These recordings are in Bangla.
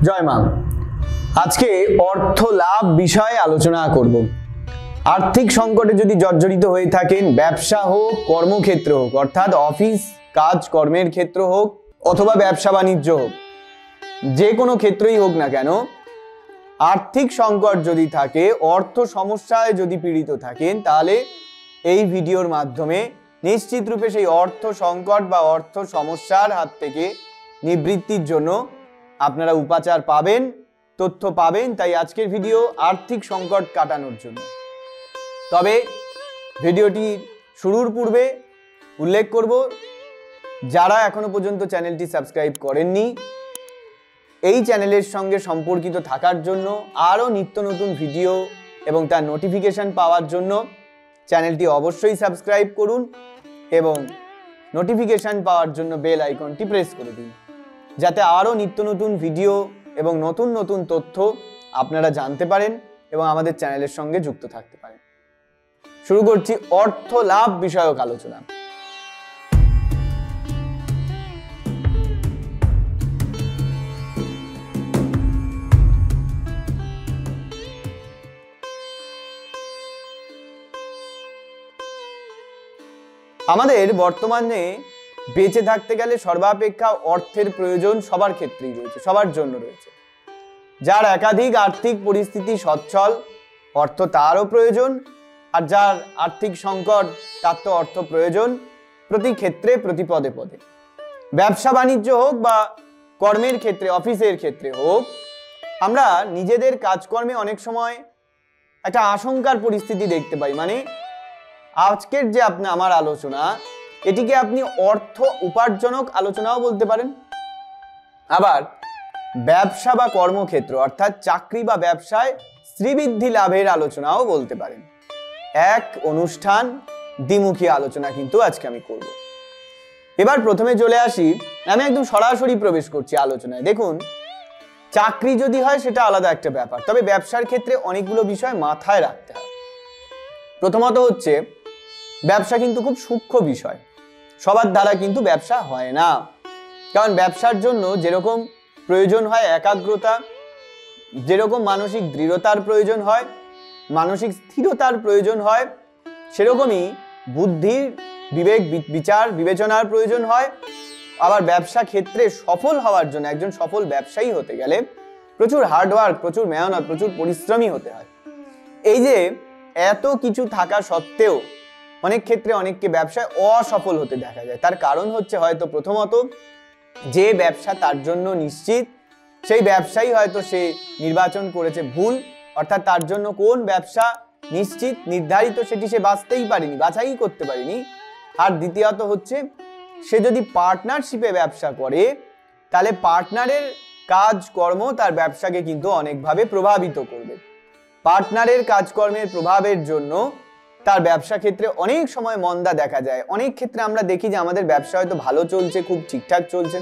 জয় মা। আজকে অর্থ লাভ বিষয়ে আলোচনা করব। আর্থিক সংকটে যদি জর্জরিত হয়ে থাকেন, ব্যবসা হোক, কর্মক্ষেত্র হোক, অর্থাৎ অফিস কাজ কর্মের ক্ষেত্র হোক অথবা ব্যবসা বাণিজ্য হোক, যে কোনো ক্ষেত্রেই হোক না কেন, আর্থিক সংকট যদি থাকে, অর্থ সমস্যায় যদি পীড়িত থাকেন, তাহলে এই ভিডিওর মাধ্যমে নিশ্চিত রূপে সেই অর্থ সংকট বা অর্থ সমস্যার হাত থেকে নিবৃত্তির জন্য আপনারা উপাচার পাবেন, তথ্য পাবেন। তাই আজকের ভিডিও আর্থিক সংকট কাটানোর জন্য। তবে ভিডিওটি শুরুর পূর্বে উল্লেখ করব, যারা এখনো পর্যন্ত চ্যানেলটি সাবস্ক্রাইব করেননি, এই চ্যানেলের সঙ্গে সম্পর্কিত থাকার জন্য, আরও নিত্য নতুন ভিডিও এবং তার নোটিফিকেশন পাওয়ার জন্য চ্যানেলটি অবশ্যই সাবস্ক্রাইব করুন এবং নোটিফিকেশন পাওয়ার জন্য বেল আইকনটি প্রেস করে দিন, যাতে আরও নিত্য নতুন ভিডিও এবং নতুন নতুন তথ্য আপনারা জানতে পারেন এবং আমাদের চ্যানেলের সঙ্গে যুক্ত থাকতে পারেন। শুরু করছি অর্থ লাভ বিষয়ক আলোচনা। আমাদের বর্তমানে বেঁচে থাকতে গেলে সর্বাপেক্ষা অর্থের প্রয়োজন সবার ক্ষেত্রেই রয়েছে, সবার জন্য রয়েছে। যার একাধিক আর্থিক পরিস্থিতি সচ্ছল, অর্থ তারও প্রয়োজন, আর যার আর্থিক সংকট তার তো অর্থ প্রয়োজন প্রতি ক্ষেত্রে, প্রতি পদে পদে। ব্যবসা বাণিজ্য হোক বা কর্মের ক্ষেত্রে, অফিসের ক্ষেত্রে হোক, আমরা নিজেদের কাজকর্মে অনেক সময় একটা আশঙ্কার পরিস্থিতি দেখতে পাই। মানে আজকের যে আমার আলোচনা, এটিকে আপনি অর্থ উপার্জনক আলোচনাও বলতে পারেন, আবার ব্যবসা বা কর্মক্ষেত্র অর্থাৎ চাকরি বা ব্যবসায় শ্রীবৃদ্ধি লাভের আলোচনাও বলতে পারেন। এক অনুষ্ঠান দ্বিমুখী আলোচনা কিন্তু আজকে আমি করব। এবার প্রথমে চলে আসি, আমি একদম সরাসরি প্রবেশ করছি আলোচনায়। দেখুন, চাকরি যদি হয় সেটা আলাদা একটা ব্যাপার, তবে ব্যবসার ক্ষেত্রে অনেকগুলো বিষয় মাথায় রাখতে হয়। প্রথমত হচ্ছে, ব্যবসা কিন্তু খুব সূক্ষ্ম বিষয়, সবার দ্বারা কিন্তু ব্যবসা হয় না। কারণ ব্যবসার জন্য যেরকম প্রয়োজন হয় একাগ্রতা, যেরকম মানসিক দৃঢ়তার প্রয়োজন হয়, মানসিক স্থিরতার প্রয়োজন হয়, সেরকমই বুদ্ধির, বিবেক, বিচার বিবেচনার প্রয়োজন হয়। আবার ব্যবসা ক্ষেত্রে সফল হওয়ার জন্য, একজন সফল ব্যবসায়ী হতে গেলে প্রচুর হার্ডওয়ার্ক, প্রচুর মেহনত, প্রচুর পরিশ্রমী হতে হয়। এই যে এত কিছু থাকা সত্ত্বেও অনেক ক্ষেত্রে অনেককে ব্যবসায় অসফল হতে দেখা যায়। তার কারণ হচ্ছে হয়তো প্রথমত যে ব্যবসা তার জন্য নিশ্চিত, সেই ব্যবসায়ী হয়তো সে নির্বাচন করেছে ভুল, অর্থাৎ তার জন্য কোন ব্যবসা নিশ্চিত নির্ধারিত সেটি সে বাছাই করতে পারেনি। আর দ্বিতীয়ত হচ্ছে, সে যদি পার্টনারশিপে ব্যবসা করে, তাহলে পার্টনারের কাজকর্ম তার ব্যবসাকে কিন্তু অনেকভাবে প্রভাবিত করবে। পার্টনারের কাজকর্মের প্রভাবের জন্য তার ব্যবসা ক্ষেত্রে অনেক সময় মন্দা দেখা যায়। অনেক ক্ষেত্রে আমরা দেখি যে আমাদের ব্যবসা হয়তো ভালো চলছে, খুব ঠিকঠাক চলছে,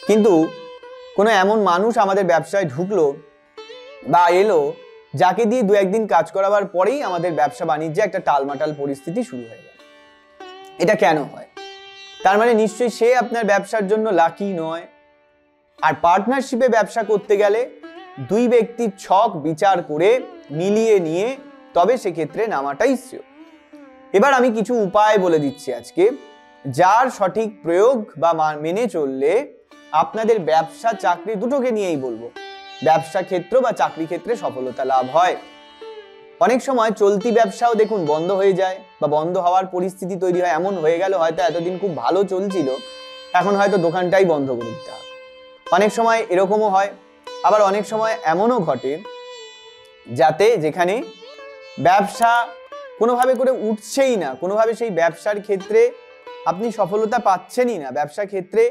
কিন্তু কোনো এমন মানুষ আমাদের ব্যবসায় ঢুকলো বা এলো, যাকে দিয়ে দু একদিন কাজ করাবার পরেই আমাদের ব্যবসা বাণিজ্যে একটা টালমাটাল পরিস্থিতি শুরু হয়ে যায়। এটা কেন হয়? তার মানে নিশ্চয়ই সে আপনার ব্যবসার জন্য লাকি নয়। আর পার্টনারশিপে ব্যবসা করতে গেলে দুই ব্যক্তির ছক বিচার করে মিলিয়ে নিয়ে তবে সেক্ষেত্রে নামাটাই শ্রেয়। এবার আমি কিছু উপায় বলে দিচ্ছি আজকে, যার সঠিক প্রয়োগ বা মেনে চললে আপনাদের ব্যবসা চাকরি দুটোকে নিয়েই বলবো, ব্যবসা ক্ষেত্র বা চাকরি ক্ষেত্রে সফলতা লাভ হয়। অনেক সময় চলতি ব্যবসাও দেখুন বন্ধ হয়ে যায় বা বন্ধ হওয়ার পরিস্থিতি তৈরি হয়। এমন হয়ে গেল হয়তো এতদিন খুব ভালো চলছিল, এখন হয়তো দোকানটাই বন্ধ করে দিতে হবে। অনেক সময় এরকমও হয়। আবার অনেক সময় এমনও ঘটে যেখানে ব্যবসা কোনোভাবে করে উঠছেই না, কোনোভাবে সেই ব্যবসার ক্ষেত্রে আপনি সফলতা পাচ্ছেনই না, ব্যবসা ক্ষেত্রে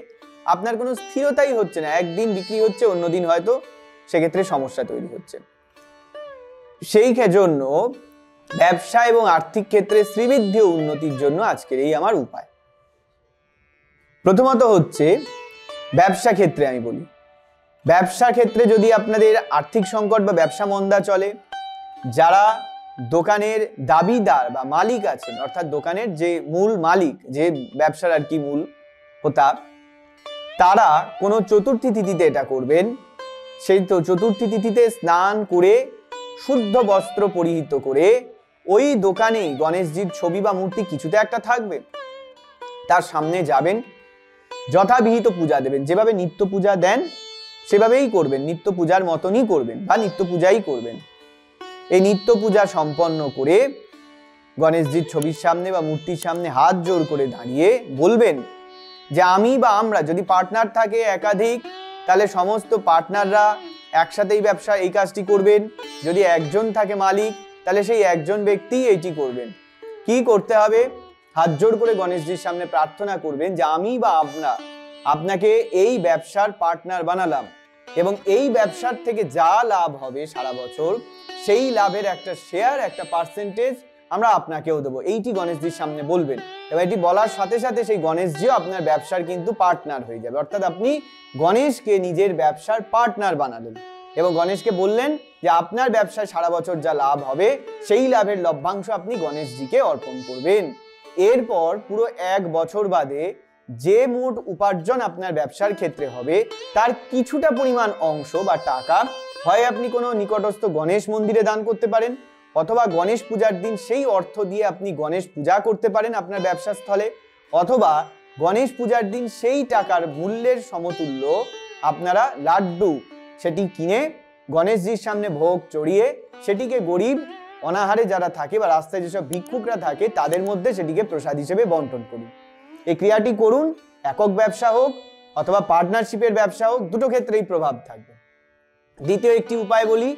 আপনার কোনো স্থিরতাই হচ্ছে না। একদিন বিক্রি হচ্ছে, অন্যদিন হয়তো সেক্ষেত্রে সমস্যা তৈরি হচ্ছে। সেই জন্য ব্যবসা এবং আর্থিক ক্ষেত্রে শ্রীবৃদ্ধি ও উন্নতির জন্য আজকের এই আমার উপায়। প্রথমত হচ্ছে, ব্যবসা ক্ষেত্রে আমি বলি, ব্যবসা ক্ষেত্রে যদি আপনাদের আর্থিক সংকট বা ব্যবসা মন্দা চলে, যারা দোকানের দাবিদার বা মালিক আছেন, অর্থাৎ দোকানের যে মূল মালিক, যে ব্যবসার আর কি মূল হোতা, তারা কোনো চতুর্থী তিথিতে এটা করবেন। সেই তো চতুর্থী তিথিতে স্নান করে শুদ্ধ বস্ত্র পরিহিত করে ওই দোকানেই গণেশজির ছবি বা মূর্তি কিছুতে একটা থাকবে, তার সামনে যাবেন, যথাবিহিত পূজা দেবেন। যেভাবে নিত্য পূজা দেন সেভাবেই করবেন, নিত্য পূজার মতনই করবেন বা নিত্য পূজাই করবেন। এই নিত্য পূজা সম্পন্ন করে গণেশজির ছবির সামনে বা মূর্তির সামনে হাত জোর করে দাঁড়িয়ে বলবেন যে আমি বা আমরা, যদি পার্টনার থাকে একাধিক তাহলে সমস্ত পার্টনাররা একসাথেই ব্যবসা এই কাজটি করবেন। যদি একজন থাকে মালিক তাহলে সেই একজন ব্যক্তি এইটি করবেন। কি করতে হবে? হাত জোর করে গণেশজির সামনে প্রার্থনা করবেন যে আমি বা আমরা আপনাকে এই ব্যবসার পার্টনার বানালাম এবং এই ব্যবসার থেকে যা লাভ হবে সারা বছর সেই লাভের একটা শেয়ার, একটা পার্সেন্টেজ আমরা আপনাকেও দেবো। এইটি গণেশজির সামনে বলবেন এবং এটি বলার সাথে সাথে সেই গণেশজিও আপনার ব্যবসার কিন্তু পার্টনার হয়ে যাবে। অর্থাৎ আপনি গণেশকে নিজের ব্যবসার পার্টনার বানালেন এবং গণেশকে বললেন যে আপনার ব্যবসায় সারা বছর যা লাভ হবে সেই লাভের লভ্যাংশ আপনি গণেশজিকে অর্পণ করবেন। এরপর পুরো 1 বছর বাদে যে মোট উপার্জন আপনার ব্যবসার ক্ষেত্রে হবে তার কিছুটা পরিমাণ অংশ বা টাকা হয় আপনি কোনো নিকটস্থ গণেশ মন্দিরে দান করতে পারেন, অথবা গণেশ পূজার দিন সেই অর্থ দিয়ে আপনি গণেশ পূজা করতে পারেন আপনার ব্যবসা স্থলে, অথবা গণেশ পূজার দিন সেই টাকার মূল্যের সমতুল্য আপনারা লাড্ডু সেটি কিনে গণেশজির সামনে ভোগ চড়িয়ে সেটিকে গরিব অনাহারে যারা থাকে বা রাস্তায় যেসব ভিক্ষুকরা থাকে তাদের মধ্যে সেটিকে প্রসাদ হিসেবে বন্টন করুন। এই ক্রিয়াটি করুন, একক ব্যবসা হোক অথবা পার্টনারশিপের ব্যবসা হোক, দুটো ক্ষেত্রেই প্রভাব থাকবে। দ্বিতীয় একটি উপায় বলি,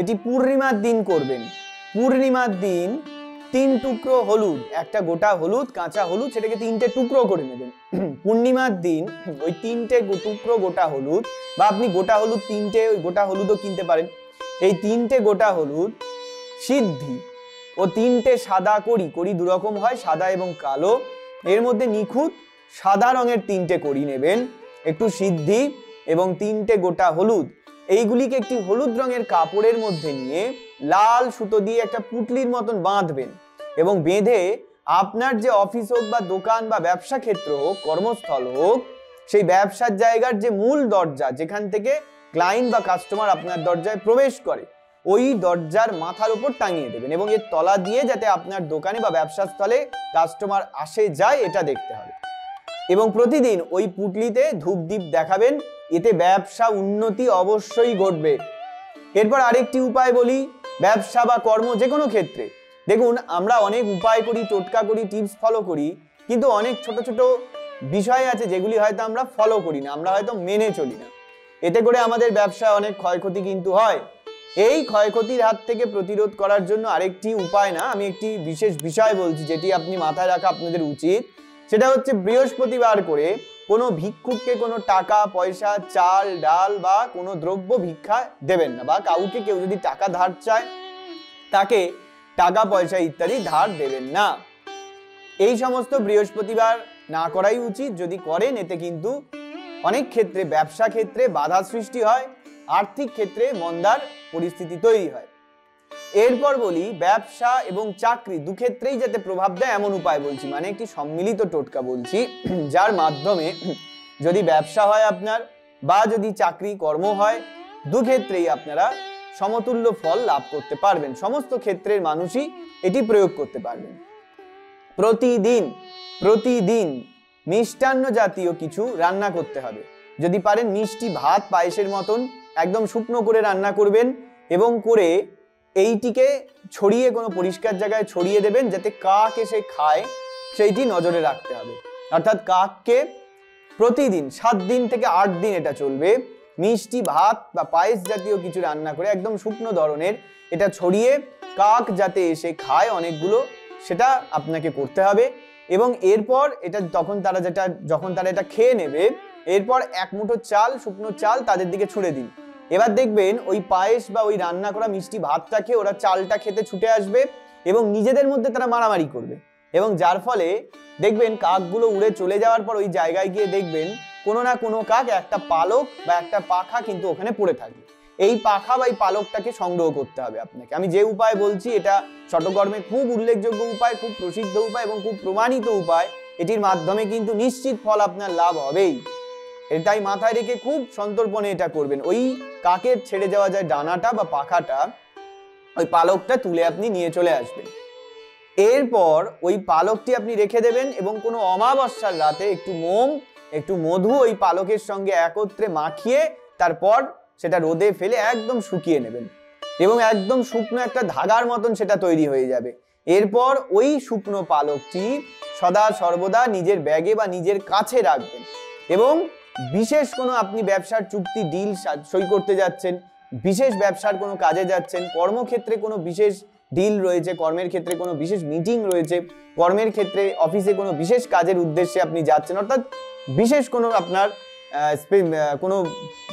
এটি পূর্ণিমার দিন করবেন। পূর্ণিমার দিন 3 টুকরো হলুদ, একটা গোটা হলুদ, কাঁচা হলুদ, সেটাকে 3টে টুকরো করে নেবেন। পূর্ণিমার দিন ওই 3টে টুকরো গোটা হলুদ, বা আপনি গোটা হলুদ 3টে, ওই গোটা হলুদও কিনতে পারেন। এই 3টে গোটা হলুদ সিদ্ধি ও 3টে সাদা কড়ি দুরকম হয়, সাদা এবং কালো, এর মধ্যে নিখুঁত সাদা রঙের 3টে কড়ি নেবেন, একটু সিদ্ধি এবং 3টে গোটা হলুদ, এইগুলিকে একটি হলুদ রঙের কাপড়ের মধ্যে নিয়ে লাল সুতো দিয়ে একটা পুটলির মতন বাঁধবেন এবং বেঁধে আপনার যে অফিস হোক বা দোকান বা ব্যবসা ক্ষেত্র হোক, কর্মস্থল হোক, সেই ব্যবসার জায়গার যে মূল দরজা যেখান থেকে ক্লায়েন্ট বা কাস্টমার আপনার দরজায় প্রবেশ করে ওই দরজার মাথার উপর টাঙিয়ে দেবেন এবং এর তলা দিয়ে যাতে আপনার দোকানে বা ব্যবসা স্থলে কাস্টমার আসে যায় এটা দেখতে হবে। এবং প্রতিদিন ওই পুটলিতে ধূপদীপ দেখাবেন, এতে ব্যবসা উন্নতি অবশ্যই ঘটবে। এরপর আরেকটি উপায় বলি, ব্যবসা বা কর্ম যে কোনো ক্ষেত্রে দেখুন আমরা অনেক উপায় করি, টোটকা করি, টিপস ফলো করি, কিন্তু অনেক ছোট ছোট বিষয় আছে যেগুলি হয়তো আমরা ফলো করি না, আমরা হয়তো মেনে চলি না। এতে করে আমাদের ব্যবসায় অনেক ক্ষয়ক্ষতি কিন্তু হয়। এই ক্ষয়ক্ষতির হাত থেকে প্রতিরোধ করার জন্য আরেকটি উপায় না, আমি একটি বিশেষ বিষয় বলছি যেটি আপনি মাথায় রাখা আপনাদের উচিত। সেটা হচ্ছে বৃহস্পতিবার করে কোনো ভিক্ষুককে কোনো টাকা পয়সা, চাল ডাল বা কোনো দ্রব্য ভিক্ষা দেবেন না, বা কাউকে কেউ যদি টাকা ধার চায় তাকে টাকা পয়সা ইত্যাদি ধার দেবেন না। এই সমস্ত বৃহস্পতিবার না করাই উচিত। যদি করেন এতে কিন্তু অনেক ক্ষেত্রে ব্যবসা ক্ষেত্রে বাধা সৃষ্টি হয়, আর্থিক ক্ষেত্রে মন্দার পরিস্থিতি তৈরি হয়। এরপর বলি ব্যবসা এবং চাকরি দুক্ষেত্রেই যাতে প্রভাব দেয় এমন উপায় বলছি, মানে একটি সম্মিলিত টোটকা বলছি, যার মাধ্যমে যদি ব্যবসা হয় আপনার বা যদি চাকরি কর্ম হয়, দুক্ষেত্রেই আপনারা সমতুল্য ফল লাভ করতে পারবেন। সমস্ত ক্ষেত্রের মানুষই এটি প্রয়োগ করতে পারবেন। প্রতিদিন মিষ্টান্ন জাতীয় কিছু রান্না করতে হবে। যদি পারেন মিষ্টি ভাত, পায়েসের মতন একদম শুকনো করে রান্না করবেন এবং করে এইটিকে ছড়িয়ে কোনো পরিষ্কার জায়গায় ছড়িয়ে দেবেন যাতে কাক এসে খায়, সেইটি নজরে রাখতে হবে। অর্থাৎ কাককে প্রতিদিন 7 দিন থেকে 8 দিন এটা চলবে, মিষ্টি ভাত বা পায়েস জাতীয় কিছু রান্না করে একদম শুকনো ধরনের এটা ছড়িয়ে কাক যাতে এসে খায় অনেকগুলো, সেটা আপনাকে করতে হবে। এবং এরপর এটা যখন তারা এটা খেয়ে নেবে, এরপর 1 মুঠো চাল, শুকনো চাল তাদের দিকে ছুঁড়ে দিন। এবার দেখবেন ওই পায়েস বা ওই রান্না করা মিষ্টি ভাতটা খেয়ে ওরা চালটা খেতে ছুটে আসবে এবং নিজেদের মধ্যে তারা মারামারি করবে, এবং যার ফলে দেখবেন কাকগুলো উড়ে চলে যাওয়ার পর ওই জায়গায় গিয়ে দেখবেন কোনো না কোনো কাক একটা পালক বা একটা পাখা কিন্তু ওখানে পড়ে থাকবে। এই পাখা বা এই পালকটাকে সংগ্রহ করতে হবে আপনাকে। আমি যে উপায় বলছি এটা ষটকর্মে খুব উল্লেখযোগ্য উপায়, খুব প্রসিদ্ধ উপায় এবং খুব প্রমাণিত উপায়। এটির মাধ্যমে কিন্তু নিশ্চিত ফল আপনার লাভ হবেই। এটাই মাথায় রেখে খুব সন্তর্পণে এটা করবেন। ওই কাকের ছেড়ে যাওয়া যায় ডানাটা বা পাখাটা, ওই পালকটা তুলে আপনি নিয়ে চলে আসবেন। এরপর ওই পালকটি আপনি রেখে দেবেন এবং কোনো অমাবস্যার রাতে একটু মোম একটু মধু ওই পালকের সঙ্গে একত্রে মাখিয়ে তারপর সেটা রোদে ফেলে একদম শুকিয়ে নেবেন এবং একদম শুকনো একটা ধাগার মতন সেটা তৈরি হয়ে যাবে। এরপর ওই শুকনো পালকটি সদা সর্বদা নিজের ব্যাগে বা নিজের কাছে রাখবেন এবং বিশেষ কোনো আপনি ব্যবসার চুক্তি ডিল সই করতে যাচ্ছেন, বিশেষ ব্যবসার কোনো কাজে যাচ্ছেন, কর্মক্ষেত্রে কোনো বিশেষ ডিল রয়েছে, কর্মের ক্ষেত্রে কোনো বিশেষ মিটিং রয়েছে, কর্মের ক্ষেত্রে অফিসে কোনো বিশেষ কাজের উদ্দেশ্যে আপনি যাচ্ছেন, অর্থাৎ বিশেষ কোনো আপনার কোনো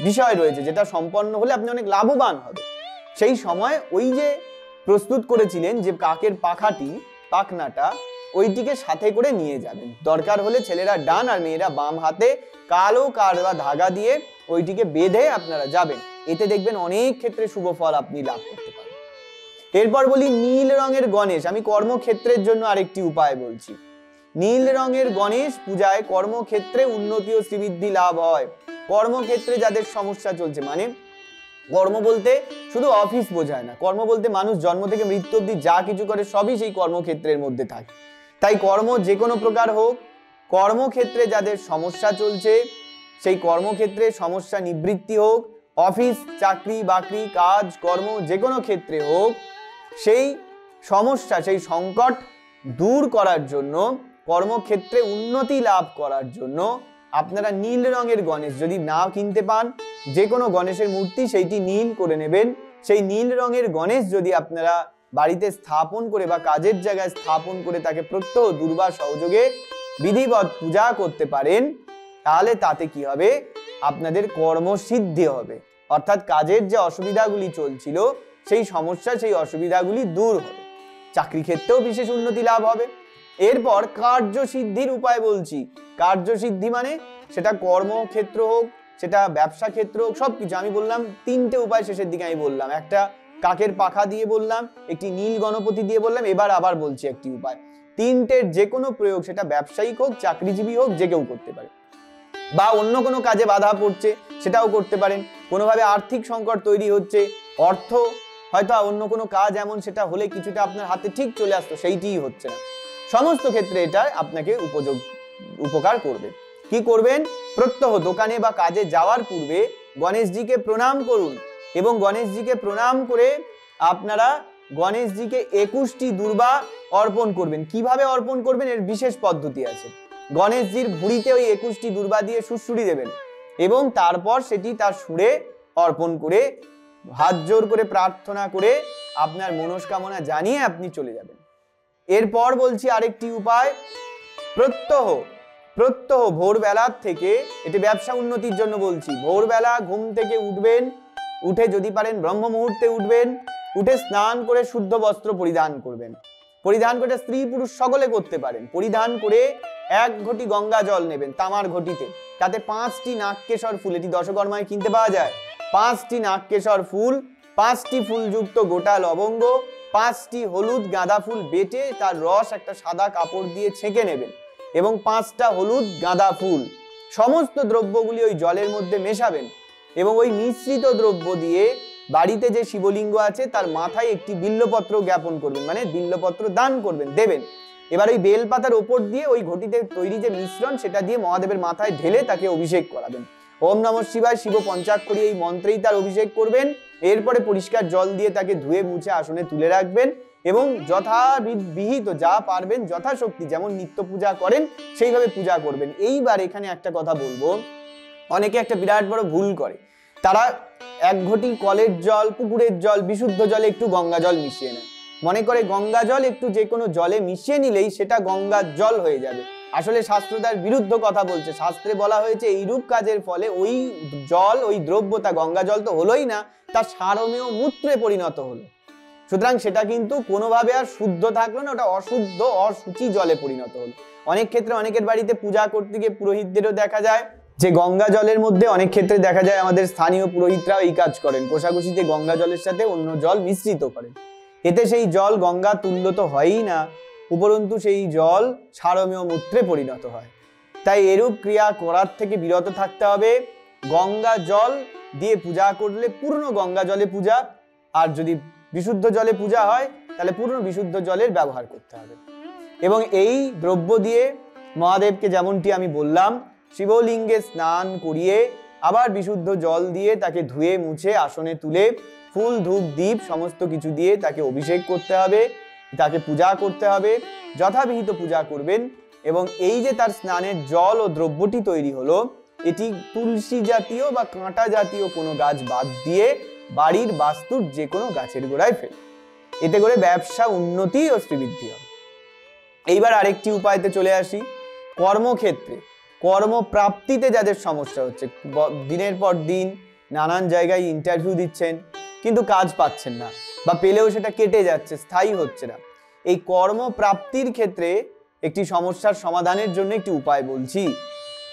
বিষয় রয়েছে যেটা সম্পন্ন হলে আপনি অনেক লাভবান হবে, সেই সময় ওই যে প্রস্তুত করেছিলেন যে কাকের পাখাটি পাখনাটা ওইটিকে সাথে করে নিয়ে যাবেন। দরকার হলে ছেলেরা ডান আর মেয়েরা বাম হাতে কালো কারবা ধাগা দিয়ে ওইটিকে বেঁধে আপনারা যাবেন। এতে দেখবেন অনেক ক্ষেত্রে শুভ ফল আপনি লাভ করতে পারেন। এরপর বলি নীল রঙের গণেশ। আমি কর্মক্ষেত্রের জন্য আরেকটি উপায় বলছি। নীল রঙের গণেশ পূজায় কর্মক্ষেত্রে উন্নতি ও শ্রীবৃদ্ধি লাভ হয়। কর্মক্ষেত্রে যাদের সমস্যা চলছে, মানে কর্ম বলতে শুধু অফিস বোঝায় না, কর্ম বলতে মানুষ জন্ম থেকে মৃত্যু অবধি যা কিছু করে সবই সেই কর্মক্ষেত্রের মধ্যে থাকে। তাই কর্ম যে কোনো প্রকার হোক, কর্মক্ষেত্রে যাদের সমস্যা চলছে সেই কর্মক্ষেত্রে সমস্যা নিবৃত্তি হোক, অফিস চাকরি বাকরি কাজ কর্ম যে কোনো ক্ষেত্রে হোক, সেই সমস্যা সেই সংকট দূর করার জন্য, কর্মক্ষেত্রে উন্নতি লাভ করার জন্য আপনারা নীল রঙের গণেশ যদি না কিনতে পান, যে কোনো গণেশের মূর্তি সেইটি নীল করে নেবেন। সেই নীল রঙের গণেশ যদি আপনারা বাড়িতে স্থাপন করে বা কাজের জায়গায় স্থাপন করে তাকে প্রত্যহ দুর্বা সহযোগে বিধিবৎ পূজা করতে পারেন, তাহলে তাতে কি হবে, আপনাদের কর্মসিদ্ধি হবে, অর্থাৎ কাজের যে অসুবিধাগুলি চলছিল সেই সমস্যা সেই অসুবিধাগুলি দূর হবে, চাকরি ক্ষেত্রেও বিশেষ উন্নতি লাভ হবে। এরপর কার্যসিদ্ধির উপায় বলছি। কার্যসিদ্ধি মানে সেটা কর্মক্ষেত্র হোক, সেটা ব্যবসা ক্ষেত্র হোক, সবকিছু আমি বললাম তিনটে উপায় শেষের দিকে আমি বললাম। একটা কাকের পাখা দিয়ে বললাম, একটি নীল গণপতি দিয়ে বললাম, এবার আবার বলছি একটি উপায়। তিনটের যে কোনো প্রয়োগ সেটা ব্যবসায়িক হোক চাকরিজীবী হোক যে কেউ করতে পারে, বা অন্য কোনো কাজে বাধা পড়ছে সেটাও করতে পারেন। কোনোভাবে আর্থিক সংকট তৈরি হচ্ছে, অর্থ হয়তো অন্য কোনো কাজ এমন সেটা হলে কিছুটা আপনার হাতে ঠিক চলে আসতো, সেইটিই হচ্ছে না, সমস্ত ক্ষেত্রে এটা আপনাকে উপকার করবে। কি করবেন, প্রত্যহ দোকানে বা কাজে যাওয়ার পূর্বে গণেশজিকে প্রণাম করুন এবং গণেশজিকে প্রণাম করে আপনারা গণেশজিকে 21টি দুর্বা অর্পণ করবেন। কিভাবে অর্পণ করবেন এর বিশেষ পদ্ধতি আছে। গণেশজির ভুঁড়িতে ওই 21টি দুর্বা দিয়ে সুড়সুড়ি দেবেন এবং তারপর সেটি তার সুরে অর্পণ করে হাত জোর করে প্রার্থনা করে আপনার মনস্কামনা জানিয়ে আপনি চলে যাবেন। এরপর বলছি আরেকটি উপায়, প্রত্যহ ভোরবেলার থেকে, এটি ব্যবসা উন্নতির জন্য বলছি, ভোরবেলা ঘুম থেকে উঠবেন, উঠে যদি পারেন ব্রহ্ম মুহূর্তে উঠবেন, উঠে স্নান করে শুদ্ধ বস্ত্র পরিধান করবেন। পরিধান করে স্ত্রী পুরুষ সকলে করতে পারেন। পরিধান করে 1 ঘটি গঙ্গা জল নেবেন তামার ঘটিতে, তাতে 5টি নাগকেশর ফুল, এটি দশকর্মায় কিনতে পাওয়া যায়, 5টি নাগকেশর ফুল, 5টি ফুলযুক্ত গোটা লবঙ্গ, 5টি হলুদ গাঁদা ফুল বেটে তার রস একটা সাদা কাপড় দিয়ে ছেঁকে নেবেন এবং 5টা হলুদ গাঁদা ফুল, সমস্ত দ্রব্যগুলি ওই জলের মধ্যে মেশাবেন এবং ওই মিশ্রিত দ্রব্য দিয়ে বাড়িতে যে শিবলিঙ্গ আছে তার মাথায় একটি বিল্লপত্র জ্ঞাপন করবেন, মানে বিল্লপত্র দান করবেন, দেবেন। এবার ওই বেলপাতার ওপর দিয়ে ওই ঘটিতে তৈরি যে মিশ্রণ সেটা দিয়ে মহাদেবের মাথায় ঢেলে তাকে অভিষেক করাবেন। ওম নমঃ শিবায় শিব পঞ্চাক্ষরী এই মন্ত্রেই তার অভিষেক করবেন। এরপরে পরিষ্কার জল দিয়ে তাকে ধুয়ে মুছে আসনে তুলে রাখবেন এবং যথাবিহিত যা পারবেন যথাশক্তি যেমন নিত্য পূজা করেন সেইভাবে পূজা করবেন। এইবার এখানে একটা কথা বলবো, অনেকে একটা বিরাট বড় ভুল করে, তারা 1 ঘটি কলের জল, পুকুরের জল, বিশুদ্ধ জলে একটু গঙ্গা জল মিশিয়ে নেয়, মনে করে গঙ্গা জল একটু যে কোনো জলে মিশিয়ে নিলেই সেটা গঙ্গার জল হয়ে যাবে। আসলে শাস্ত্র তার বিরুদ্ধ কথা বলছে। শাস্ত্রে বলা হয়েছে এইরূপ কাজের ফলে ওই জল, ওই দ্রব্য, তা গঙ্গা জল তো হলোই না, তা সারমেয় মূত্রে পরিণত হলো। সুতরাং সেটা কিন্তু কোনোভাবে আর শুদ্ধ থাকলো না, ওটা অশুদ্ধ অশুচি জলে পরিণত হলো। অনেক ক্ষেত্রে অনেকের বাড়িতে পূজা করতে গিয়ে পুরোহিতদেরও দেখা যায় যে গঙ্গা জলের মধ্যে, অনেক ক্ষেত্রে দেখা যায় আমাদের স্থানীয় পুরোহিতরাও এই কাজ করেন, কোষাকুষিতে গঙ্গা জলের সাথে অন্য জল মিশ্রিত করেন। এতে সেই জল গঙ্গা তুল্য তো হয়ই না, উপরন্তু সেই জল সারমেয় মূত্রে পরিণত হয়। তাই এরূপ ক্রিয়া করার থেকে বিরত থাকতে হবে। গঙ্গা জল দিয়ে পূজা করলে পূর্ণ গঙ্গা জলে পূজা, আর যদি বিশুদ্ধ জলে পূজা হয় তাহলে পূর্ণ বিশুদ্ধ জলের ব্যবহার করতে হবে। এবং এই দ্রব্য দিয়ে মহাদেবকে যেমনটি আমি বললাম শিবলিঙ্গে স্নান করিয়ে আবার বিশুদ্ধ জল দিয়ে তাকে ধুয়ে মুছে আসনে তুলে ফুল ধূপ দীপ সমস্ত কিছু দিয়ে তাকে অভিষেক করতে হবে, তাকে পূজা করতে হবে, যথাবিহিত পূজা করবেন। এবং এই যে তার স্নানের জল ও দ্রব্যটি তৈরি হলো, এটি তুলসী জাতীয় বা কাঁটা জাতীয় কোনো গাছ বাদ দিয়ে বাড়ির বাস্তুর যে কোনো গাছের গোড়ায় ফেল। এতে করে ব্যবসা উন্নতি ও শ্রীবৃদ্ধি হবে। এইবার আরেকটি উপায়তে চলে আসি। কর্মক্ষেত্রে কর্মপ্রাপ্তিতে যাদের সমস্যা হচ্ছে, দিনের পর দিন নানান জায়গায় ইন্টারভিউ দিচ্ছেন কিন্তু কাজ পাচ্ছেন না, বা পেলেও সেটা কেটে যাচ্ছে, স্থায়ী হচ্ছে না, এই কর্মপ্রাপ্তির ক্ষেত্রে একটি সমস্যার সমাধানের জন্য একটি উপায় বলছি।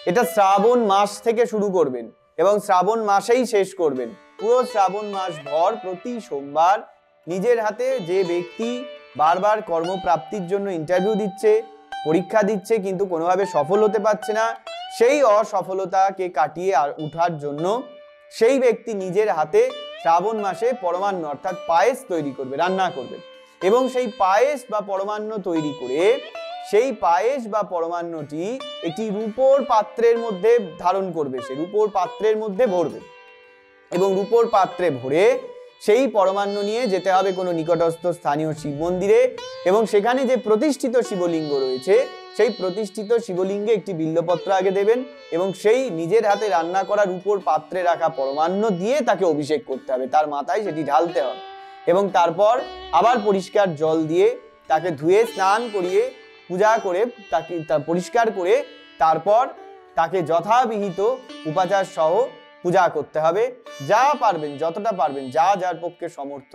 এটা শ্রাবণ মাস থেকে শুরু করবেন এবং শ্রাবণ মাসেই শেষ করবেন। পুরো শ্রাবণ মাস ভর প্রতি সোমবার নিজের হাতে যে ব্যক্তি বারবার কর্মপ্রাপ্তির জন্য ইন্টারভিউ দিচ্ছে, পরীক্ষা দিচ্ছে কিন্তু কোনোভাবে সফল হতে পারছে না, সেই অসফলতাকে কাটিয়ে উঠার জন্য সেই ব্যক্তি নিজের হাতে শ্রাবণ মাসে পরমান্ন অর্থাৎ পায়েস তৈরি করবে, রান্না করবে। এবং সেই পায়েস বা পরমান্ন তৈরি করে সেই পায়েস বা পরমান্নটি একটি রূপোর পাত্রের মধ্যে ধারণ করবে, সে রূপোর পাত্রের মধ্যে ভরবে এবং রূপোর পাত্রে ভরে সেই পরমান্ন নিয়ে যেতে হবে কোনো নিকটস্থ স্থানীয় শিব মন্দিরে এবং সেখানে যে প্রতিষ্ঠিত শিবলিঙ্গ রয়েছে সেই প্রতিষ্ঠিত শিবলিঙ্গে একটি বিল্লপত্র আগে দেবেন এবং সেই নিজের হাতে রান্না করা রূপোর পাত্রে রাখা পরমান্ন দিয়ে তাকে অভিষেক করতে হবে, তার মাথায় সেটি ঢালতে হবে এবং তারপর আবার পরিষ্কার জল দিয়ে তাকে ধুয়ে স্নান করিয়ে পূজা করে তাকে পরিষ্কার করে তারপর তাকে যথাবিহিত উপাচার সহ পূজা করতে হবে। যা পারবেন, যতটা পারবেন, যা যার পক্ষে সমর্থ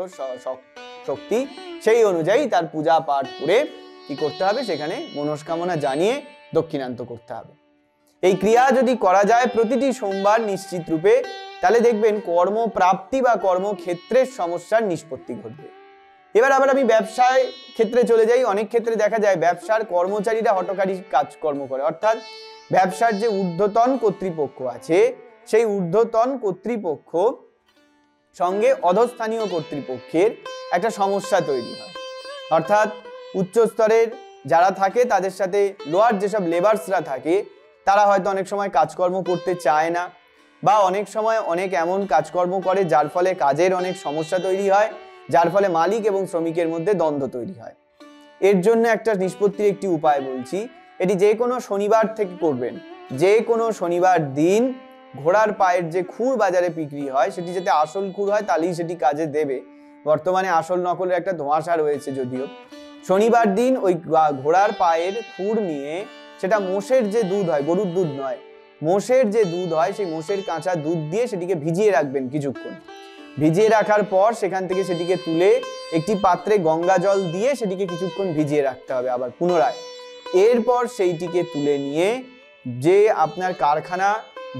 শক্তি সেই অনুযায়ী তার পূজা পাঠ করে কি করতে হবে, সেখানে মনস্কামনা জানিয়ে দক্ষিণান্ত করতে হবে। এই ক্রিয়া যদি করা যায় প্রতিটি সোমবার নিশ্চিত রূপে, তাহলে দেখবেন কর্মপ্রাপ্তি বা কর্মক্ষেত্রের সমস্যার নিষ্পত্তি ঘটবে। এবার আবার আমি ব্যবসায় ক্ষেত্রে চলে যাই। অনেক ক্ষেত্রে দেখা যায় ব্যবসার কর্মচারীরা হঠকারী কাজকর্ম করে, অর্থাৎ ব্যবসার যে ঊর্ধ্বতন কর্তৃপক্ষ আছে সেই ঊর্ধ্বতন কর্তৃপক্ষ সঙ্গে অধস্থানীয় কর্তৃপক্ষের একটা সমস্যা তৈরি হয়। অর্থাৎ উচ্চ স্তরের যারা থাকে তাদের সাথে লোয়ার যেসব লেবার্সরা থাকে তারা হয়তো অনেক সময় কাজকর্ম করতে চায় না, বা অনেক সময় অনেক এমন কাজকর্ম করে যার ফলে কাজের অনেক সমস্যা তৈরি হয়, যার ফলে মালিক এবং শ্রমিকের মধ্যে দ্বন্দ্ব তৈরি হয়। এর জন্য একটা নিষ্পত্তির একটি উপায় বলছি। এটি যে কোনো শনিবার থেকে করবেন। যে কোনো শনিবার দিন ঘোড়ার পায়ের যে খুর বাজারে বিক্রি হয় সেটি যাতে আসল খুর হয় তাহলেই সেটি কাজে দেবে। বর্তমানে আসল নকলের একটা ধোঁয়াশা রয়েছে যদিও। শনিবার দিন ওই ঘোড়ার পায়ের খুর নিয়ে, সেটা মোষের যে দুধ হয়, গরুর দুধ নয়, মোষের যে দুধ হয় সেই মোষের কাঁচা দুধ দিয়ে সেটিকে ভিজিয়ে রাখবেন কিছুক্ষণ। ভিজিয়ে রাখার পর সেখান থেকে সেটিকে তুলে একটি পাত্রে গঙ্গা জল দিয়ে সেটিকে কিছুক্ষণ ভিজিয়ে রাখতে হবে আবার পুনরায়। এরপর সেইটিকে তুলে নিয়ে যে আপনার কারখানা,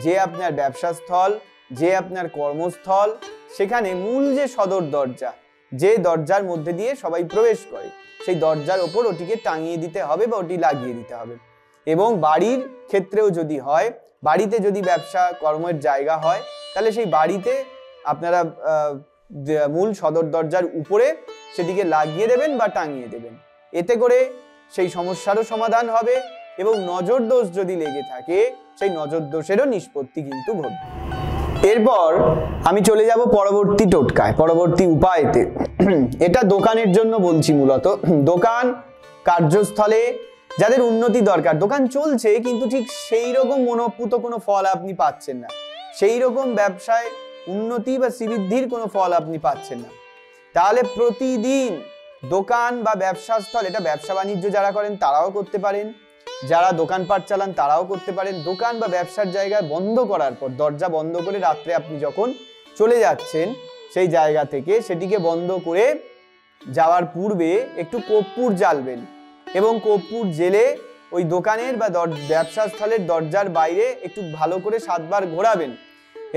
যে আপনার ব্যবসাস্থল, যে আপনার কর্মস্থল, সেখানে মূল যে সদর দরজা, যে দরজার মধ্যে দিয়ে সবাই প্রবেশ করে, সেই দরজার ওপর ওটিকে টাঙিয়ে দিতে হবে বা ওটি লাগিয়ে দিতে হবে। এবং বাড়ির ক্ষেত্রেও যদি হয়, বাড়িতে যদি ব্যবসা কর্মের জায়গা হয় তাহলে সেই বাড়িতে আপনারা মূল সদর দরজার উপরে সেটিকে লাগিয়ে দেবেন বা টাঙিয়ে দেবেন। এতে করে সেই সমস্যারও সমাধান হবে এবং নজর দোষ যদি লেগে থাকে সেই নজর দোষেরও নিষ্পত্তি কিন্তু ঘটবে। এরপর আমি চলে যাব পরবর্তী টোটকায়, পরবর্তী উপায়তে। এটা দোকানের জন্য বলছি মূলত। দোকান, কার্যস্থলে যাদের উন্নতি দরকার, দোকান চলছে কিন্তু ঠিক সেই রকম মনোপুত কোনো ফল আপনি পাচ্ছেন না, সেই রকম ব্যবসায় উন্নতি বা শ্রীবৃদ্ধির কোনো ফল আপনি পাচ্ছেন না, তাহলে প্রতিদিন দোকান বা ব্যবসাস্থল, এটা ব্যবসা বাণিজ্য যারা করেন তারাও করতে পারেন, যারা দোকানপাট চালান তারাও করতে পারেন। দোকান বা ব্যবসার জায়গায় বন্ধ করার পর, দরজা বন্ধ করে রাত্রে আপনি যখন চলে যাচ্ছেন সেই জায়গা থেকে, সেটিকে বন্ধ করে যাওয়ার পূর্বে একটু কর্পূর জ্বালবেন এবং কর্পূর জেলে ওই দোকানের বা ব্যবসাস্থলের দরজার বাইরে একটু ভালো করে 7 বার ঘোরাবেন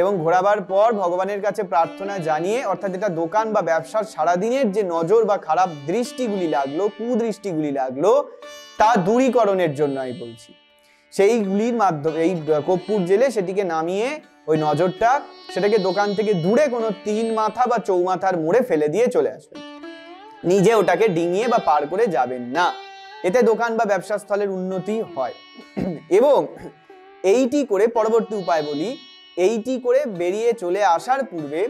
এবং ঘোরাবার পর ভগবানের কাছে প্রার্থনা জানিয়ে, অর্থাৎ এটা দোকান বা ব্যবসার সারাদিনের যে নজর বা খারাপ দৃষ্টিগুলি লাগলো, কুদৃষ্টিগুলি লাগলো, তা দূরীকরণের জন্য আমি বলছি। সেইগুলির মাধ্যমে এই কর্পূর জেলে সেটিকে নামিয়ে ওই নজরটা সেটাকে দোকান থেকে দূরে কোনো 3 মাথা বা চৌমাথার মোড়ে ফেলে দিয়ে চলে আসবেন। নিজে ওটাকে ডিঙিয়ে বা পার করে যাবেন না। এতে দোকান বা ব্যবসা স্থলের উন্নতি হয়। এবং এইটি করে, পরবর্তী উপায় বলি, এইটি করে বেরিয়ে চলে আসার পূর্বে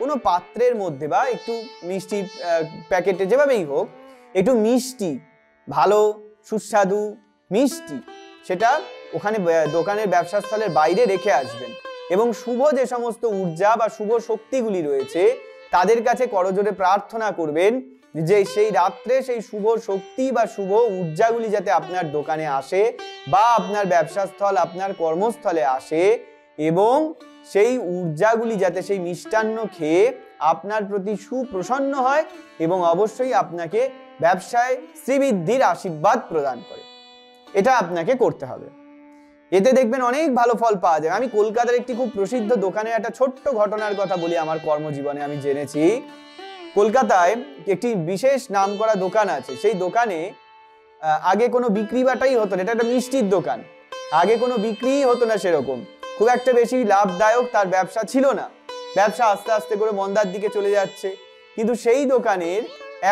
কোনো পাত্রের মধ্যে বা একটু মিষ্টির প্যাকেটে, যেভাবেই হোক, একটু মিষ্টি, ভালো সুস্বাদু মিষ্টি, সেটা ওখানে দোকানের ব্যবসা স্থলের বাইরে রেখে আসবেন। এবং শুভ যে সমস্ত ঊর্জা বা শুভ শক্তিগুলি রয়েছে তাদের কাছে করজোড়ে প্রার্থনা করবেন যে সেই রাত্রে সেই শুভ শক্তি বা শুভ ঊর্জাগুলি যাতে আপনার দোকানে আসে বা আপনার ব্যবসা স্থল, আপনার কর্মস্থলে আসে, এবং সেই ঊর্জাগুলি যাতে সেই মিষ্টান্ন খেয়ে আপনার প্রতি সুপ্রসন্ন হয় এবং অবশ্যই আপনাকে ব্যবসায় শ্রীবৃদ্ধির আশীর্বাদ প্রদান করে। এটা আপনাকে করতে হবে। এতে দেখবেন অনেক ভালো ফল পাওয়া যায়। আমি কলকাতার একটি খুব প্রসিদ্ধ দোকানে একটা ছোট্ট ঘটনার কথা বলি। আমার কর্মজীবনে আমি জেনেছি, কলকাতায় একটি বিশেষ নামকরা দোকান আছে। সেই দোকানে আগে কোনো বিক্রি বাটাই হতো না। এটা একটা মিষ্টির দোকান, আগে কোনো বিক্রিই হতো না, সেরকম খুব একটা বেশি লাভদায়ক তার ব্যবসা ছিল না। ব্যবসা আস্তে আস্তে করে মন্দার দিকে চলে যাচ্ছে। কিন্তু সেই দোকানের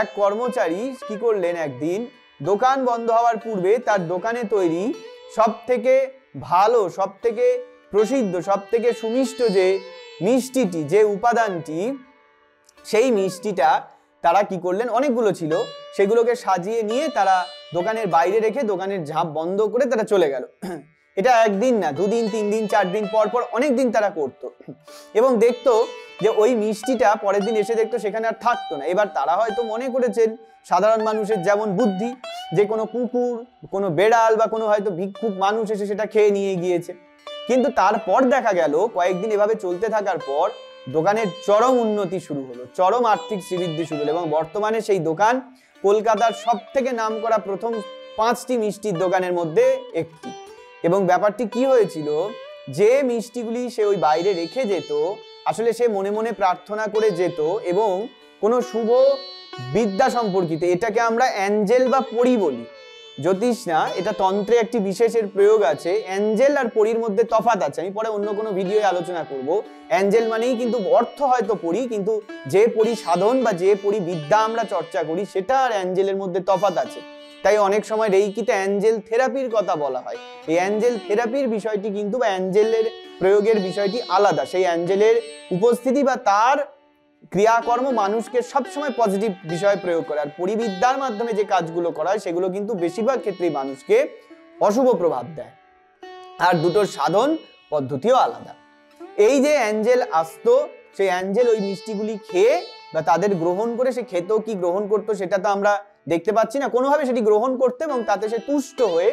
এক কর্মচারী কি করলেন, একদিন দোকান বন্ধ হওয়ার পূর্বে তার দোকানে তৈরি সব থেকে ভালো, সব থেকে প্রসিদ্ধ, সব থেকে সুমিষ্ট যে মিষ্টিটি, যে উপাদানটি, সেই মিষ্টিটা তারা কি করলেন, অনেকগুলো ছিল, সেগুলোকে সাজিয়ে নিয়ে তারা দোকানের বাইরে রেখে দোকানের ঝাঁপ বন্ধ করে তারা চলে গেল। এটা একদিন না, 2 দিন 3 দিন 4 দিন পর পর অনেক দিন তারা করতো। এবং দেখতো যে ওই মিষ্টিটা পরের দিন এসে দেখতো সেখানে আর থাকতো না। এবার তারা হয়তো মনে করেছেন, সাধারণ মানুষের যেমন বুদ্ধি, যে কোনো কুকুর, কোনো বেড়াল বা কোনো হয়তো ভিক্ষুক মানুষ এসে সেটা খেয়ে নিয়ে গিয়েছে। কিন্তু তারপর দেখা গেল কয়েকদিন এভাবে চলতে থাকার পর দোকানের চরম উন্নতি শুরু হলো, চরম আর্থিক শ্রীবৃদ্ধি শুরু হলো, এবং বর্তমানে সেই দোকান কলকাতার সব থেকে নামকরা প্রথম 5টি মিষ্টির দোকানের মধ্যে একটি। এবং ব্যাপারটি কি হয়েছিল, যে মিষ্টিগুলি সে ওই বাইরে রেখে যেত, আসলে সে মনে মনে প্রার্থনা করে যেত, এবং কোনো শুভ বিদ্যা সম্পর্কিত, এটাকে আমরা অ্যাঞ্জেল বা পরী বলি, জ্যোতিষ না, এটা তন্ত্রে একটি বিশেষের প্রয়োগ আছে। অ্যাঞ্জেল আর পরীর মধ্যে তফাৎ আছে, আমি পরে অন্য কোনো ভিডিওয়ে আলোচনা করব। অ্যাঞ্জেল মানেই কিন্তু অর্থ হয়তো পরী, কিন্তু যে পরী সাধন বা যে পরী বিদ্যা আমরা চর্চা করি সেটা আর অ্যাঞ্জেলের মধ্যে তফাৎ আছে। তাই অনেক সময় রেইকিতে অ্যাঞ্জেল থেরাপির কথা বলা হয়। এই অ্যাঞ্জেল থেরাপির বিষয়টি কিন্তু, বা অ্যাঞ্জেলের প্রয়োগের বিষয়টি আলাদা। সেই অ্যাঞ্জেলের উপস্থিতি বা তার ক্রিয়াকর্ম মানুষকে সবসময় পজিটিভ বিষয়ে প্রয়োগ করে, আর পরিবিদ্যার মাধ্যমে যে কাজগুলো করা হয় সেগুলো কিন্তু বেশিরভাগ ক্ষেত্রেই মানুষকে অশুভ প্রভাব দেয়। আর দুটোর সাধন পদ্ধতিও আলাদা। এই যে অ্যাঞ্জেল আসতো, সেই অ্যাঞ্জেল ওই মিষ্টিগুলি খেয়ে বা তাদের গ্রহণ করে, সে খেত কি গ্রহণ করতো সেটা তো আমরা দেখতে পাচ্ছি না, কোনোভাবে সেটি গ্রহণ করতে এবং তাতে সে তুষ্ট হয়ে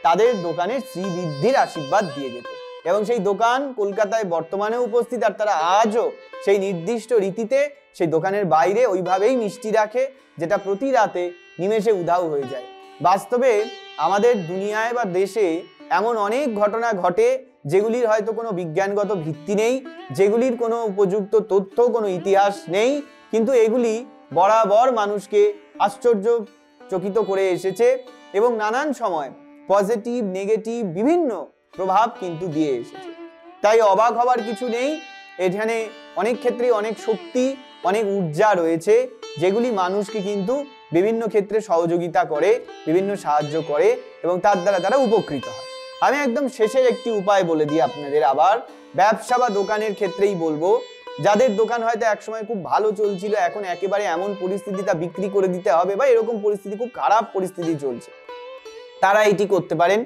তাদের দোকানে শ্রীবৃদ্ধির আশীর্বাদ দিয়ে যেত। এবং সেই দোকান কলকাতায় বর্তমানে উপস্থিত, আর তারা আজও সেই নির্দিষ্ট রীতিতে সেই দোকানের বাইরে ওইভাবেই মিষ্টি রাখে, যেটা প্রতি রাতে নিমেষে উধাও হয়ে যায়। বাস্তবে আমাদের দুনিয়ায় বা দেশে এমন অনেক ঘটনা ঘটে যেগুলির হয়তো কোনো বিজ্ঞানগত ভিত্তি নেই, যেগুলির কোনো উপযুক্ত তথ্য, কোনো ইতিহাস নেই, কিন্তু এগুলি বরাবর মানুষকে আশ্চর্যচকিত করে এসেছে এবং নানান সময় পজিটিভ নেগেটিভ বিভিন্ন প্রভাব কিন্তু দিয়ে এসেছে। তাই অবাক হবার কিছু নেই, এখানে অনেক ক্ষেত্রে অনেক শক্তি, অনেক ঊর্জা রয়েছে, যেগুলি মানুষকে কিন্তু বিভিন্ন ক্ষেত্রে সহযোগিতা করে, বিভিন্ন সাহায্য করে এবং তার দ্বারা তারা উপকৃত হয়। আমি একদম শেষের একটি উপায় বলে দিই আপনাদের, আবার ব্যবসা বা দোকানের ক্ষেত্রেই বলবো। যাদের দোকান হয়তো একসময় খুব ভালো চলছিল, এখন একেবারে এমন পরিস্থিতি তা বিক্রি করে দিতে হবে বা এরকম পরিস্থিতি, খুব খারাপ পরিস্থিতি চলছে, তারা এটি করতে পারেন।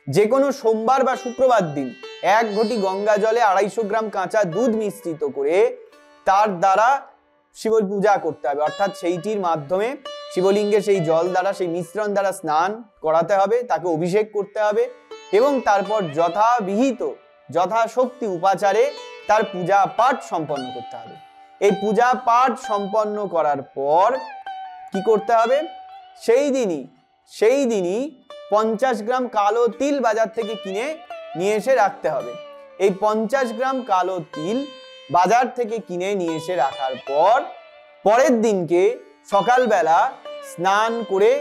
যে কোনো সোমবার বা শুক্রবার দিন 1 ঘটি গঙ্গা জলে 250 গ্রাম কাঁচা দুধ মিশ্রিত করে তার দ্বারা শিব পূজা করতে হবে। অর্থাৎ সেইটির মাধ্যমে শিবলিঙ্গের সেই জল দ্বারা, সেই মিশ্রণ দ্বারা স্নান করাতে হবে, তাকে অভিষেক করতে হবে এবং তারপর যথাবিহিত যথাশক্তি উপাচারে তার পূজা পাঠ সম্পন্ন করতে হবে। এই পূজা পাঠ সম্পন্ন করার পর কি করতে হবে, সেই দিনই 50 গ্রাম কালো তিল বাজার থেকে কিনে নিয়ে এসে রাখতে হবে। এই 50 গ্রাম কালো তিল বাজার থেকে কিনে নিয়ে এসে রাখার পর পরের দিনকে সকালবেলা স্নান করে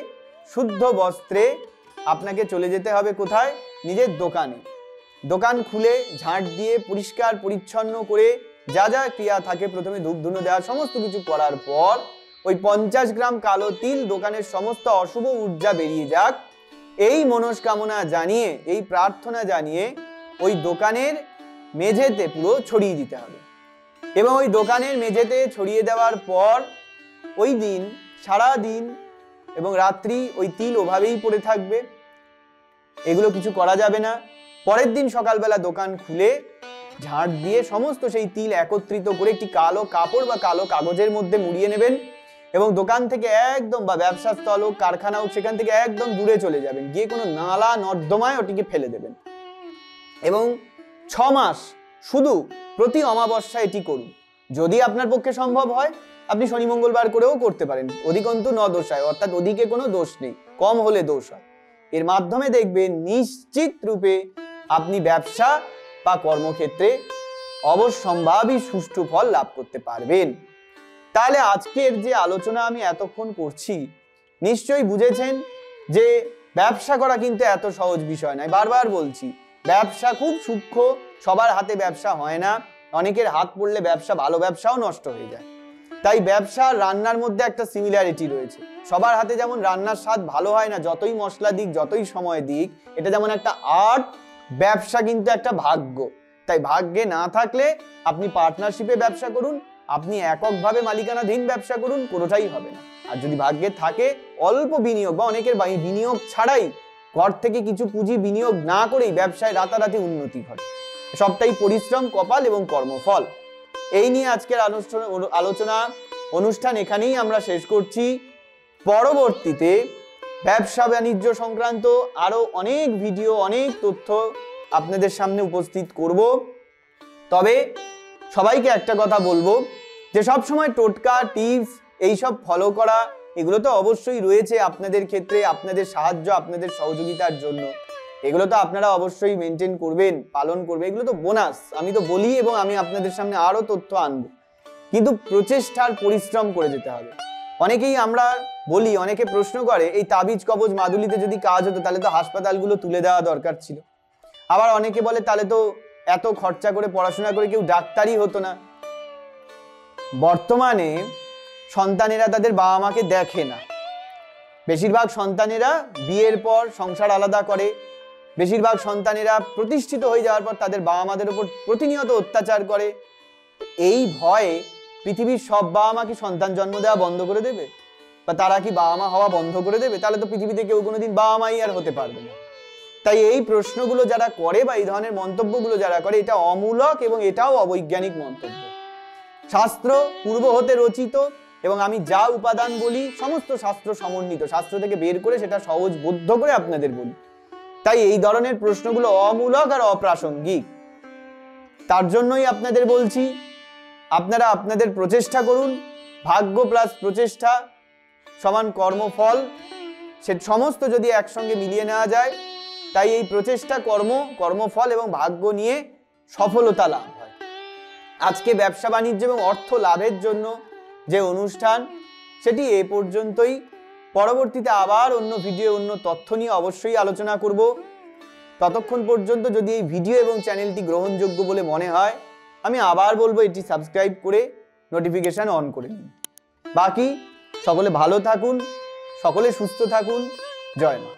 শুদ্ধ বস্ত্রে আপনাকে চলে যেতে হবে কোথায়, নিজের দোকানে দোকান খুলে ঝাঁট দিয়ে পরিষ্কার পরিচ্ছন্ন করে যা যা ক্রিয়া থাকে, প্রথমে ধূপ ধুনো দেওয়া, সমস্ত কিছু করার পর ওই 50 গ্রাম কালো তিল দোকানের সমস্ত অশুভ ঊর্জা বেরিয়ে যাক, এই মনস্কামনা জানিয়ে, এই প্রার্থনা জানিয়ে ওই দোকানের মেঝেতে পুরো ছড়িয়ে দিতে হবে। এবং ওই দোকানের মেঝেতে ছড়িয়ে দেওয়ার পর ওই দিন সারা দিন এবং রাত্রি ওই তিল ওভাবেই পড়ে থাকবে, এগুলো কিছু করা যাবে না। পরের দিন সকালবেলা দোকান খুলে ঝাঁট দিয়ে সমস্ত সেই তিল একত্রিত করে একটি কালো কাপড় বা কালো কাগজের মধ্যে মুড়িয়ে নেবেন এবং দোকান থেকে একদম, বা ব্যবসা স্থল হোক, কারখানা হোক, সেখান থেকে একদম দূরে চলে যাবেন, গিয়ে কোনো নালা নর্দমায় ওটিকে ফেলে দেবেন। এবং 6 মাস শুধু প্রতি অমাবস্যা এটি করুন। যদি আপনার পক্ষে সম্ভব হয় আপনি শনি মঙ্গলবার করেও করতে পারেন, অধিকন্তু ন দোষায়, অর্থাৎ অধিকে কোনো দোষ নেই, কম হলে দোষ হয়। এর মাধ্যমে দেখবেন নিশ্চিত রূপে আপনি ব্যবসা বা কর্মক্ষেত্রে অবশ্যম্ভাবী সুষ্ঠু ফল লাভ করতে পারবেন। তাহলে আজকের যে আলোচনা আমি এতক্ষণ করছি, নিশ্চয়ই বুঝেছেন যে ব্যবসা করা কিন্তু এত সহজ বিষয় নয়। বারবার বলছি, ব্যবসা খুব সূক্ষ্ম, সবার হাতে ব্যবসা হয় না, অনেকের হাত পড়লে ব্যবসা, ভালো ব্যবসাও নষ্ট হয়ে যায়। তাই ব্যবসা আর রান্নার মধ্যে একটা সিমিলারিটি রয়েছে। সবার হাতে যেমন রান্নার স্বাদ ভালো হয় না, যতই মশলা দিক, যতই সময় দিক, এটা যেমন একটা আর্ট, ব্যবসা কিন্তু একটা ভাগ্য। তাই ভাগ্যে না থাকলে আপনি পার্টনারশিপে ব্যবসা করুন, আপনি এককভাবে মালিকানাধীন ব্যবসা করুন, কোনোটাই হবে না। আর যদি ভাগ্যে থাকে অল্প বিনিয়োগ, বা অনেকের বিনিয়োগ ছাড়াই, ঘর থেকে কিছু পুঁজি বিনিয়োগ না করেই ব্যবসায় রাতারাতি উন্নতি ঘটে। সবটাই পরিশ্রম, কপাল এবং কর্মফল। এই নিয়ে আজকের আলোচনা অনুষ্ঠান এখানেই আমরা শেষ করছি। পরবর্তীতে ব্যবসা বাণিজ্য সংক্রান্ত আরো অনেক ভিডিও, অনেক তথ্য আপনাদের সামনে উপস্থিত করব। তবে সবাইকে একটা কথা বলবো যে সব সময় টোটকা, টিপস এইসব ফলো করা, এগুলো তো অবশ্যই রয়েছে আপনাদের ক্ষেত্রে, আপনাদের সাহায্য, আপনাদের সহযোগিতার জন্য। এগুলো তো আপনারা অবশ্যই মেনটেন করবেন, পালন করবেন, এগুলো তো বোনাস, আমি তো বলি, এবং আমি আপনাদের সামনে আরো তথ্য আনবো। কিন্তু প্রচেষ্টার পরিশ্রম করে যেতে হবে। অনেকেই আমরা বলি, অনেকে প্রশ্ন করে, এই তাবিজ কবজ মাদুলিতে যদি কাজ হতো তাহলে তো হাসপাতালগুলো তুলে দেওয়া দরকার ছিল। আবার অনেকে বলে তাহলে তো এত খরচা করে পড়াশোনা করে কেউ ডাক্তারই হতো না। বর্তমানে সন্তানেরা তাদের বাবা মাকে দেখে না। বেশিরভাগ সন্তানেরা বিয়ের পর সংসার আলাদা করে, বেশিরভাগ সন্তানেরা প্রতিষ্ঠিত হয়ে যাওয়ার পর তাদের বাবা মাদের উপর প্রতিনিয়ত অত্যাচার করে। এই ভয়ে পৃথিবীর সব বাবা মা কি সন্তান জন্ম দেওয়া বন্ধ করে দেবে, বা তারা কি বাবা মা হওয়া বন্ধ করে দেবে? তাহলে তো পৃথিবীতে কেউ কোনোদিন বাবা মাই আর হতে পারবে না। তাই এই প্রশ্নগুলো যারা করে বা এই ধরনের মন্তব্যগুলো যারা করে, এটা অমূলক এবং এটাও অবৈজ্ঞানিক মন্তব্য। শাস্ত্র পূর্ব হতে রচিত, এবং আমি যা উপাদান বলি সমস্ত শাস্ত্র সমন্বিত, শাস্ত্র থেকে বের করে সেটা সহজ বোধ্য করে আপনাদের বলি। তাই এই ধরনের প্রশ্নগুলো অমূলক আর অপ্রাসঙ্গিক। তার জন্যই আপনাদের বলছি, আপনারা আপনাদের প্রচেষ্টা করুন। ভাগ্য প্লাস প্রচেষ্টা সমান কর্মফল, সে সমস্ত যদি একসঙ্গে মিলিয়ে নেওয়া যায়, তাই এই প্রচেষ্টা, কর্মফল এবং ভাগ্য নিয়ে সফলতা লাভ হয়। আজকে ব্যবসা বাণিজ্য এবং অর্থ লাভের জন্য যে অনুষ্ঠান, সেটি এ পর্যন্তই। পরবর্তীতে আবার অন্য ভিডিও, অন্য তথ্য নিয়ে অবশ্যই আলোচনা করব। ততক্ষণ পর্যন্ত যদি এই ভিডিও এবং চ্যানেলটি গ্রহণযোগ্য বলে মনে হয়, আমি আবার বলবো এটি সাবস্ক্রাইব করে নোটিফিকেশন অন করে নিন। বাকি সকলে ভালো থাকুন, সকলে সুস্থ থাকুন। জয় মা।